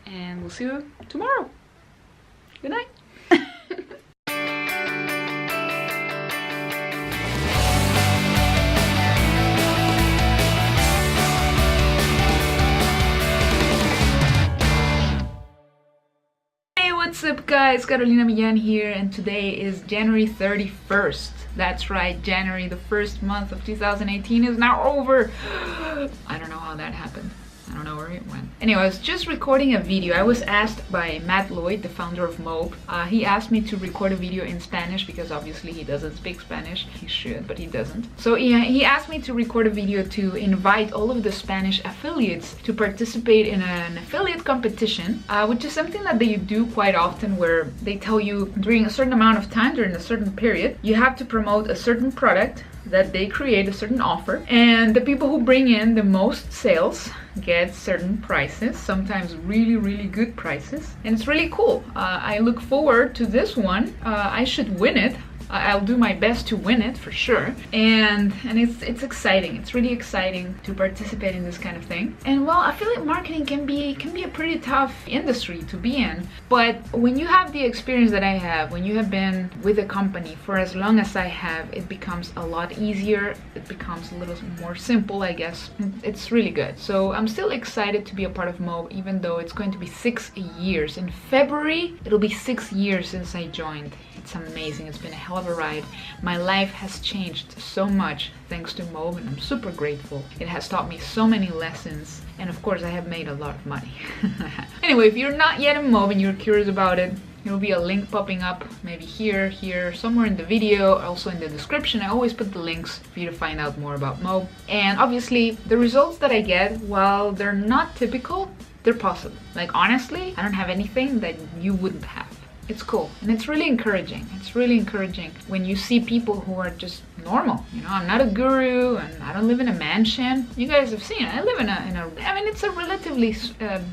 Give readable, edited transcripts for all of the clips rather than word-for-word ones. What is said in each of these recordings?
and we'll see you tomorrow. Good night. What's up guys, Carolina Millan here, and today is January 31st. That's right, January, the first month of 2018 is now over. I don't know how that happened. I don't know where it went. Anyway, I was just recording a video. I was asked by Matt Lloyd, the founder of Mobe. He asked me to record a video in Spanish because obviously he doesn't speak Spanish. He should, but he doesn't. So yeah, he asked me to record a video to invite all of the Spanish affiliates to participate in an affiliate competition, which is something that they do quite often, where they tell you during a certain amount of time, during a certain period, you have to promote a certain product that they create, a certain offer, and the people who bring in the most sales get certain prices, sometimes really good prices, and it's really cool. I look forward to this one. I should win it. I'll do my best to win it for sure, and it's exciting. It's really exciting to participate in this kind of thing. And well, affiliate marketing can be a pretty tough industry to be in, but when you have the experience that I have, when you have been with a company for as long as I have, it becomes a lot easier. It becomes a little more simple, I guess. It's really good. So I'm still excited to be a part of Mobe, even though it's going to be 6 years. In February, it'll be 6 years since I joined. It's amazing. It's been a hell of a ride. My life has changed so much thanks to Mobe, and I'm super grateful. It has taught me so many lessons, and of course I have made a lot of money. Anyway, if you're not yet in Mobe and you're curious about it, there will be a link popping up, maybe here, somewhere in the video, also in the description. I always put the links for you to find out more about Mobe. And obviously, the results that I get, while they're not typical, they're possible. Like honestly, I don't have anything that you wouldn't have. It's cool, and it's really encouraging. It's really encouraging when you see people who are just normal. You know, I'm not a guru, and I don't live in a mansion. You guys have seen it. I live I mean, it's a relatively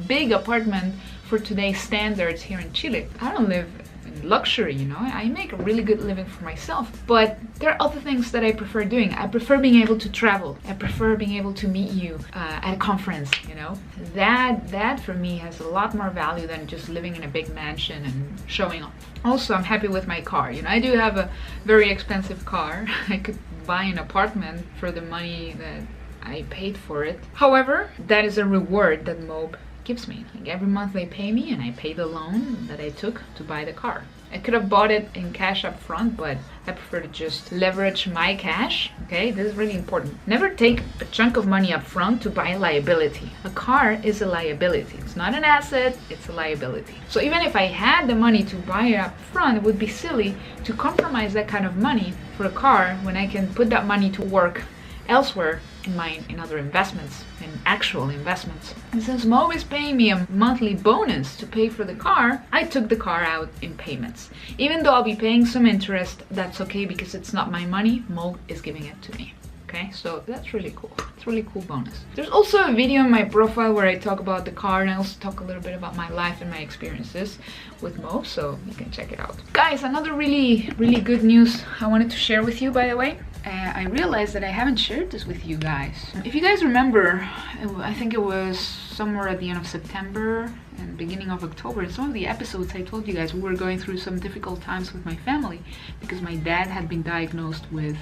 big apartment for today's standards here in Chile. I don't live in luxury, you know. I make a really good living for myself, but there are other things that I prefer doing. I prefer being able to travel. I prefer being able to meet you at a conference, you know. That for me has a lot more value than just living in a big mansion and showing off. Also, I'm happy with my car. You know, I do have a very expensive car. I could buy an apartment for the money that I paid for it. However, that is a reward that Mobe gives me. Like every month they pay me, and I pay the loan that I took to buy the car. I could have bought it in cash up front, but I prefer to just leverage my cash. Okay, this is really important. Never take a chunk of money up front to buy a liability. A car is a liability. It's not an asset, it's a liability. So even if I had the money to buy it up front, it would be silly to compromise that kind of money for a car when I can put that money to work elsewhere in other investments, in actual investments. And since Mobe is paying me a monthly bonus to pay for the car, I took the car out in payments. Even though I'll be paying some interest, that's okay because it's not my money. Mobe is giving it to me. Okay, so that's really cool. It's a really cool bonus. There's also a video on my profile where I talk about the car, and I also talk a little bit about my life and my experiences with Mobe, so you can check it out. Guys, another really good news I wanted to share with you, by the way. I realized that I haven't shared this with you guys. If you guys remember, I think it was somewhere at the end of September and beginning of October, in some of the episodes I told you guys we were going through some difficult times with my family because my dad had been diagnosed with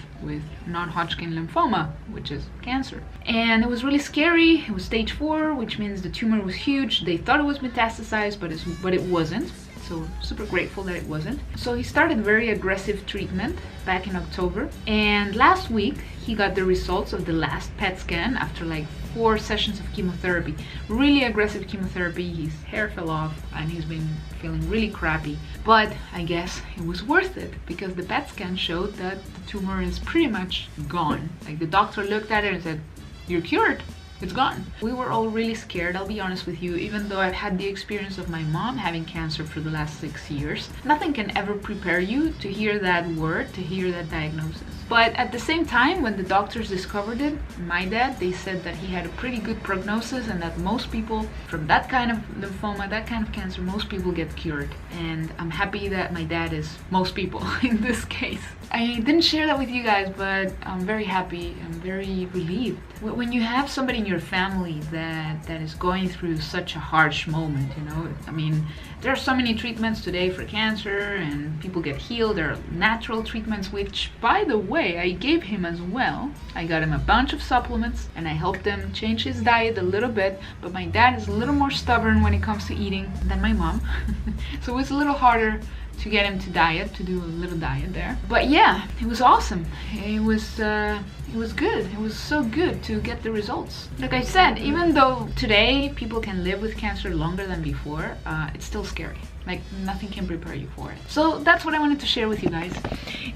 non-Hodgkin lymphoma, which is cancer. And it was really scary. It was stage 4, which means the tumor was huge. They thought it was metastasized, but it wasn't. So super grateful that it wasn't. So he started very aggressive treatment back in October, and last week he got the results of the last PET scan after like 4 sessions of chemotherapy. Really aggressive chemotherapy. His hair fell off and he's been feeling really crappy, but I guess it was worth it because the PET scan showed that the tumor is pretty much gone. Like the doctor looked at it and said, "You're cured. It's gone." We were all really scared, I'll be honest with you, even though I've had the experience of my mom having cancer for the last 6 years. Nothing can ever prepare you to hear that word, to hear that diagnosis. But at the same time, when the doctors discovered it, my dad, they said that he had a pretty good prognosis and that most people from that kind of lymphoma, that kind of cancer, most people get cured. And I'm happy that my dad is most people in this case. I didn't share that with you guys, but I'm very happy. I'm very relieved. When you have somebody in your family that is going through such a harsh moment, you know. I mean, there are so many treatments today for cancer and people get healed. There are natural treatments, which, by the way, I gave him as well. I got him a bunch of supplements and I helped him change his diet a little bit, but my dad is a little more stubborn when it comes to eating than my mom. So it's a little harder to get him to do a little diet there. But yeah, it was awesome. It was good. It was so good to get the results. Like I said, even though today people can live with cancer longer than before, it's still scary. Like, nothing can prepare you for it. So that's what I wanted to share with you guys.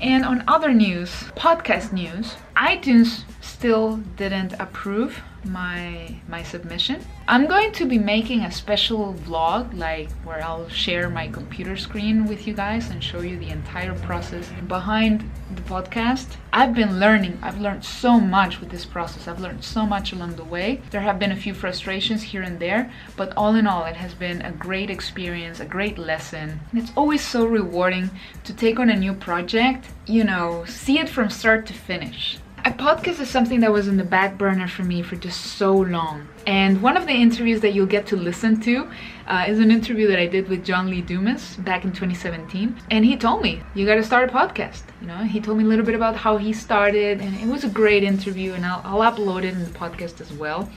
And on other news, podcast news, iTunes still didn't approve my submission. I'm going to be making a special vlog, like where I'll share my computer screen with you guys and show you the entire process behind the podcast. I've learned so much with this process. I've learned so much along the way. There have been a few frustrations here and there, but all in all, it has been a great experience, a great lesson. And it's always so rewarding to take on a new project, you know, see it from start to finish. A podcast is something that was in the back burner for me for just so long. And one of the interviews that you'll get to listen to is an interview that I did with John Lee Dumas back in 2017. And he told me, you gotta start a podcast. You know, he told me a little bit about how he started, and it was a great interview, and I'll upload it in the podcast as well.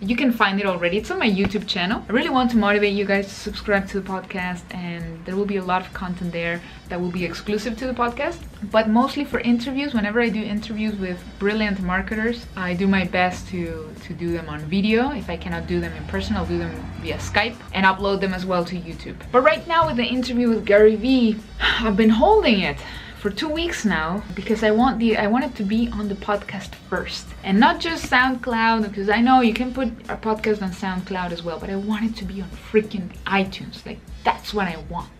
You can find it already. It's on my YouTube channel. I really want to motivate you guys to subscribe to the podcast, and there will be a lot of content there that will be exclusive to the podcast, but mostly for interviews. Whenever I do interviews with brilliant marketers, I do my best to do them on video. If I cannot do them in person, I'll do them via Skype and upload them as well to YouTube. But right now with the interview with Gary Vee, I've been holding it for 2 weeks now because I want it to be on the podcast first and not just SoundCloud, because I know you can put a podcast on SoundCloud as well, but I want it to be on freaking iTunes. Like, that's what I want.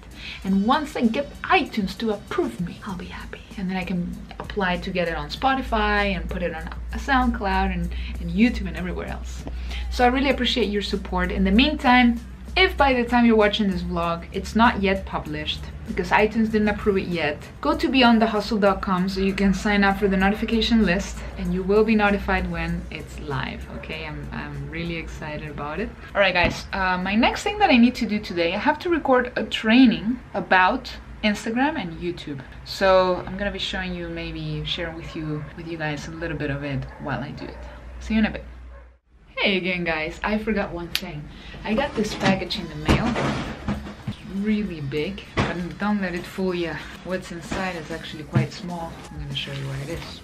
And once I get iTunes to approve me, I'll be happy. And then I can apply to get it on Spotify and put it on a SoundCloud and YouTube and everywhere else. So I really appreciate your support. In the meantime, if by the time you're watching this vlog, it's not yet published, because iTunes didn't approve it yet, go to beyondthehustle.com so you can sign up for the notification list and you will be notified when it's live, okay? I'm really excited about it. All right, guys, my next thing that I need to do today, I have to record a training about Instagram and YouTube. So I'm gonna be showing you, maybe sharing with you guys a little bit of it while I do it. See you in a bit. Hey again, guys, I forgot one thing. I got this package in the mail. Really big, but don't let it fool you. What's inside is actually quite small. I'm gonna show you what it is.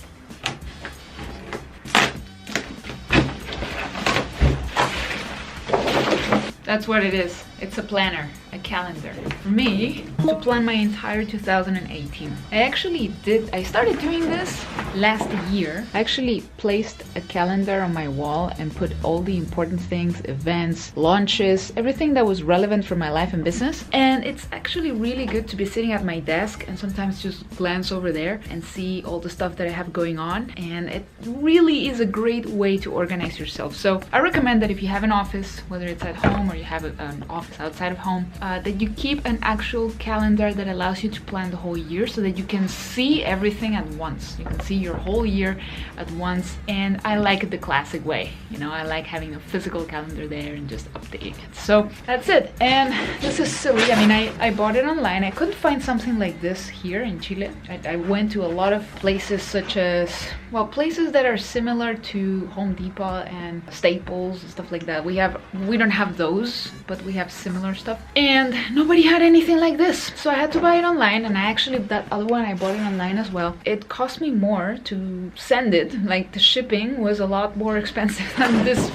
That's what it is. It's a planner, a calendar. For me, to plan my entire 2018. I started doing this last year. I actually placed a calendar on my wall and put all the important things, events, launches, everything that was relevant for my life and business. And it's actually really good to be sitting at my desk and sometimes just glance over there and see all the stuff that I have going on. And it really is a great way to organize yourself. So I recommend that if you have an office, whether it's at home or you have an office outside of home, that you keep an actual calendar that allows you to plan the whole year so that you can see everything at once. You can see your whole year at once, and I like it the classic way. You know, I like having a physical calendar there and just updating it. So that's it. And this is silly. I mean, I bought it online. I couldn't find something like this here in Chile. I went to a lot of places, such as, well, places that are similar to Home Depot and Staples and stuff like that. We don't have those, but we have similar stuff, and nobody had anything like this, so I had to buy it online. And that other one, I bought it online as well. It cost me more to send it, like the shipping was a lot more expensive than this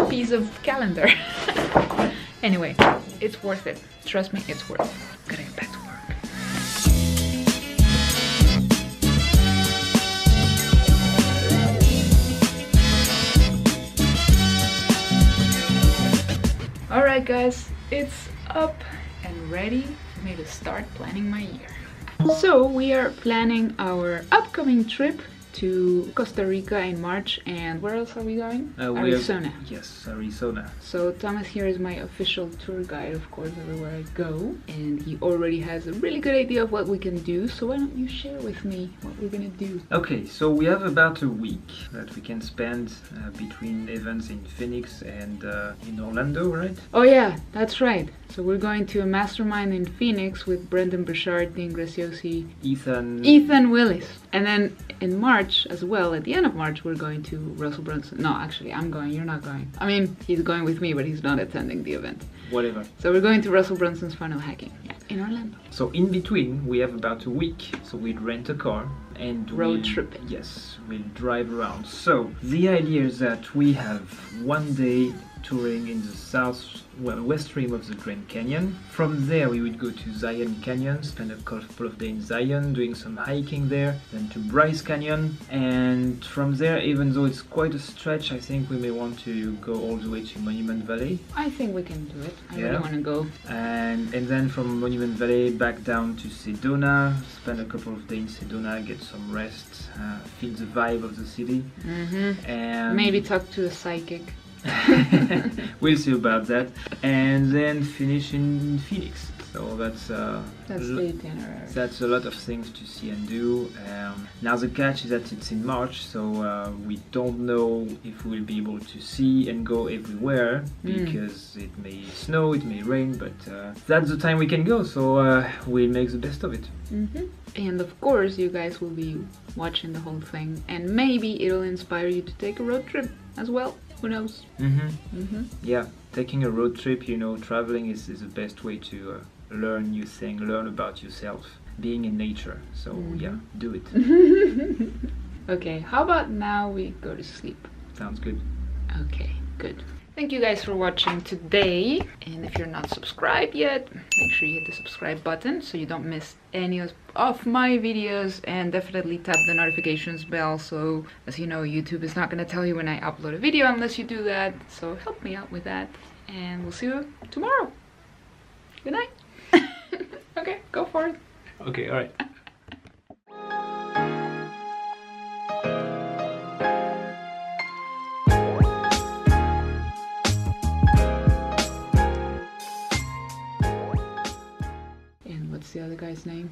piece of calendar. Anyway, it's worth it, trust me, it's worth it. Gotta get back to work. Alright guys, it's up and ready for me to start planning my year. So we are planning our upcoming trip to Costa Rica in March, and where else are we going? Arizona. Yes, Arizona. So Thomas here is my official tour guide, of course, everywhere I go, and he already has a really good idea of what we can do, so why don't you share with me what we're gonna do? Okay, so we have about a week that we can spend between events in Phoenix and in Orlando, right? Oh yeah, that's right. So we're going to a mastermind in Phoenix with Brendan Burchard, Dean Graciosi, Ethan Willis. And then in March as well, at the end of March, we're going to Russell Brunson. No, actually, I'm going, you're not going. I mean, he's going with me, but he's not attending the event. Whatever. So we're going to Russell Brunson's funnel hacking in Orlando. So in between, we have about a week. So we'd rent a car and road trip. Yes, we'll drive around. So the idea is that we have one day touring in the west rim of the Grand Canyon. From there we would go to Zion Canyon, spend a couple of days in Zion doing some hiking there, then to Bryce Canyon, and from there, even though it's quite a stretch, I think we may want to go all the way to Monument Valley. I think we can do it. I really want to go. And then from Monument Valley back down to Sedona, spend a couple of days in Sedona, get some rest, feel the vibe of the city, and maybe talk to a psychic. We'll see about that, and then finish in Phoenix. So that's the itinerary. That's a lot of things to see and do. Now the catch is that it's in March, so we don't know if we'll be able to see and go everywhere because it may snow, it may rain, but that's the time we can go. So we'll make the best of it. And of course, you guys will be watching the whole thing, and maybe it'll inspire you to take a road trip as well. Who knows? Yeah, taking a road trip, you know, traveling is the best way to learn new things, learn about yourself, being in nature. So yeah, do it. Okay, how about now we go to sleep? Sounds good. Okay, good. Thank you guys for watching today, and if you're not subscribed yet, make sure you hit the subscribe button so you don't miss any of my videos, and definitely tap the notifications bell, so as you know, YouTube is not going to tell you when I upload a video unless you do that, so help me out with that, and we'll see you tomorrow. Good night. Okay, go for it. Okay, all right. What's the other guy's name?